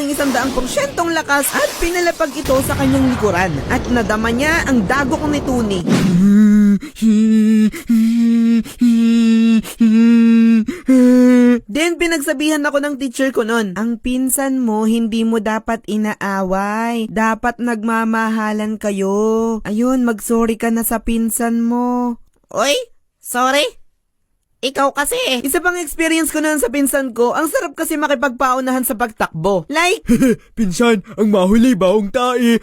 aking 100% lakas at pinalapag ito sa kanyang likuran at nadama niya ang dagok ni Tuni. Then pinagsabihan ako ng teacher ko nun, ang pinsan mo hindi mo dapat inaaway, dapat nagmamahalan kayo. Ayun, mag-sorry ka na sa pinsan mo. Oy, sorry. Ikaw kasi. Isa pang experience ko noon sa pinsan ko, ang sarap kasi makipagpaunahan sa pagtakbo. Like, Pinsan, ang mahuli baong tae.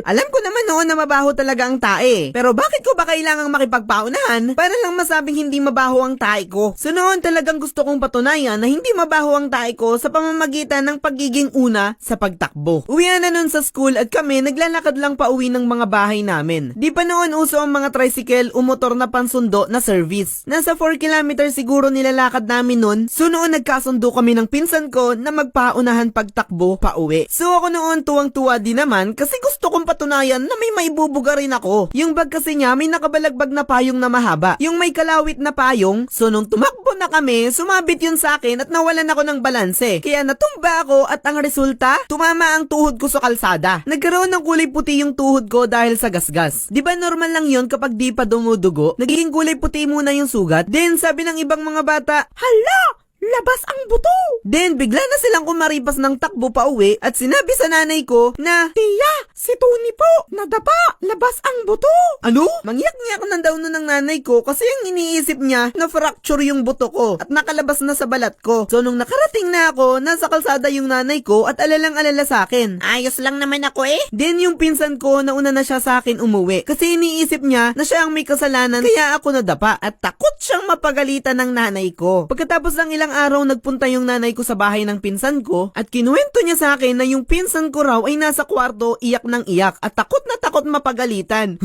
alam ko naman noon na mabaho talaga ang tae. Pero bakit ko ba kailangang makipagpaunahan para lang masabing hindi mabaho ang tae ko? So noon talagang gusto kong patunayan na hindi mabaho ang tae ko sa pamamagitan ng pagiging una sa pagtakbo. Uwian na noon sa school at kami naglalakad lang pa uwi ng mga bahay namin. Di pa noon uso ang mga tricycle o motor na pansundo na service. Nasa 4 kilometers siguro nilalakad namin noon. So noon nagkasundo kami ng pinsan ko na magpaunahan pagtakbo pa uwi. So ako noon tuwang-tuwa din naman kasi gusto kong patunayan na may maibubuga rin ako. Yung bag kasi niya may nakabalagbag na payong na mahaba. Yung may kalawit na payong. So nung tumakbo na kami, sumabit yun sa akin at nawalan ako ng balanse. Kaya natumba ako at ang resulta, tumama ang tuhod ko sa kalsada. Nagkaroon ng kulay puti yung tuhod ko dahil sa gasgas. Di ba normal lang yun kapag di pa dumudugo? Nagiging kulay puti muna yung sugat. Then sabi ng ibang mga bata, hala! Labas ang buto! Then, bigla na silang kumaripas ng takbo pa uwi at sinabi sa nanay ko na, Tiya, si Tony po, nadapa, labas ang buto! Ano? Mangyak-ngyak na daw nun ng nanay ko kasi ang iniisip niya na fracture yung buto ko at nakalabas na sa balat ko. So, nung nakarating na ako, nasa kalsada yung nanay ko at alalang-alala sa akin. Ayos lang naman ako eh. Then, yung pinsan ko, nauna na siya sa akin umuwi kasi iniisip niya na siya ang may kasalanan kaya ako nadapa at takot siyang mapagalitan ng nanay ko. Pagkatapos ng ilang araw nagpunta yung nanay ko sa bahay ng pinsan ko at kinuwento niya sa akin na yung pinsan ko raw ay nasa kwarto iyak ng iyak at takot na takot mapagalitan.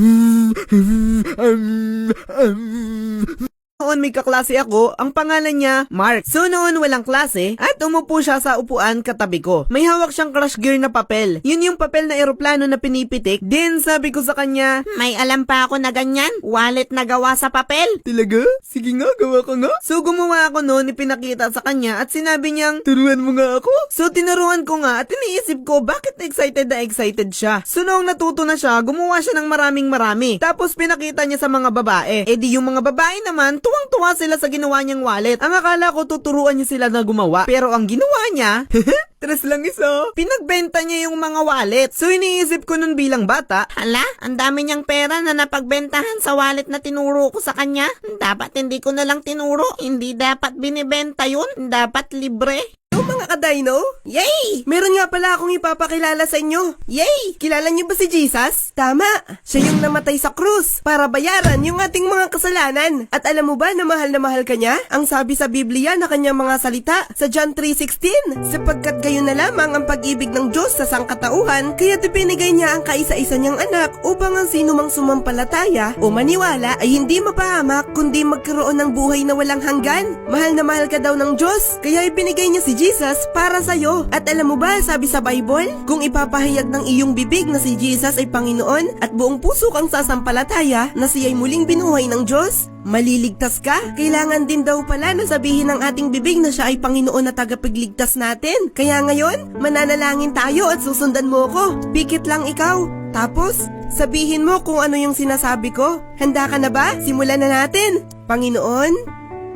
Noon may kaklase ako, ang pangalan niya Mark. So noon walang klase at umupo siya sa upuan katabi ko. May hawak siyang crush gear na papel. Yun yung papel na eroplano na pinipitik. Then sabi ko sa kanya, May alam pa ako na ganyan. Wallet na gawa sa papel. talaga? Sige nga, gawa ka nga. So gumawa ako noon, ipinakita sa kanya at sinabi niyang, turuan mo nga ako. So tinuruan ko nga at iniisip ko bakit excited na excited siya. So noong natuto na siya, gumawa siya ng marami. Tapos pinakita niya sa mga babae. Eh di yung mga babae naman, tuwang-tuwa sila sa ginawa niyang wallet. Ang akala ko tuturuan niya sila na gumawa. Pero ang ginawa niya, tres lang isa. Pinagbenta niya yung mga wallet. So iniisip ko nun bilang bata, Hala, ang dami niyang pera na napagbentahan sa wallet na tinuro ko sa kanya. Dapat hindi ko na lang tinuro. Hindi dapat binibenta yun. Dapat libre. mga kadino, Yay! meron nga pala akong ipapakilala sa inyo. Yay! Kilala niyo ba si Jesus? Tama, siya yung namatay sa krus para bayaran yung ating mga kasalanan. At alam mo ba na mahal ka niya? Ang sabi sa Biblia na kanyang mga salita sa John 3:16, sapagkat gayon na lamang ang pag-ibig ng Diyos sa sangkatauhan, kaya ibinigay niya ang kaisa-isa niyang anak upang ang sino mang sumampalataya o maniwala ay hindi mapahamak kundi magkaroon ng buhay na walang hanggan. Mahal na mahal ka daw ng Diyos, kaya ibinigay niya si Jesus para sa'yo. At alam mo ba, sabi sa Bible, kung ipapahayag ng iyong bibig na si Jesus ay Panginoon at buong puso kang sasampalataya na siya'y muling binuhay ng Diyos, maliligtas ka. Kailangan din daw pala na sabihin ng ating bibig na siya ay Panginoon na tagapagligtas natin. Kaya ngayon, mananalangin tayo at susundan mo ko. Pikit lang ikaw. Tapos, sabihin mo kung ano yung sinasabi ko. Handa ka na ba? Simulan na natin. Panginoon,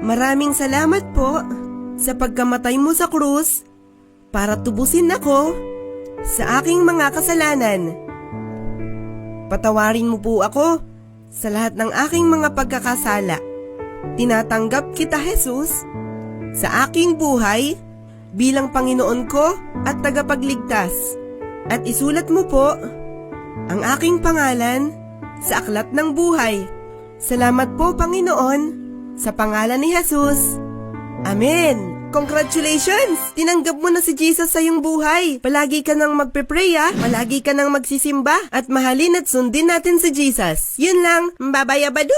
maraming salamat po sa pagkamatay mo sa krus para tubusin ako sa aking mga kasalanan. Patawarin mo po ako sa lahat ng aking mga pagkakasala. Tinatanggap kita, Jesus, sa aking buhay bilang Panginoon ko at tagapagligtas. At isulat mo po ang aking pangalan sa aklat ng buhay. Salamat po, Panginoon, sa pangalan ni Jesus. Amen! Congratulations! Tinanggap mo na si Jesus sa iyong buhay. Palagi ka nang magpe-pray, palagi ka nang magsisimba at mahalin at sundin natin si Jesus. Yun lang, babayabadu!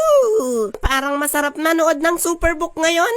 Parang masarap manood ng Superbook ngayon.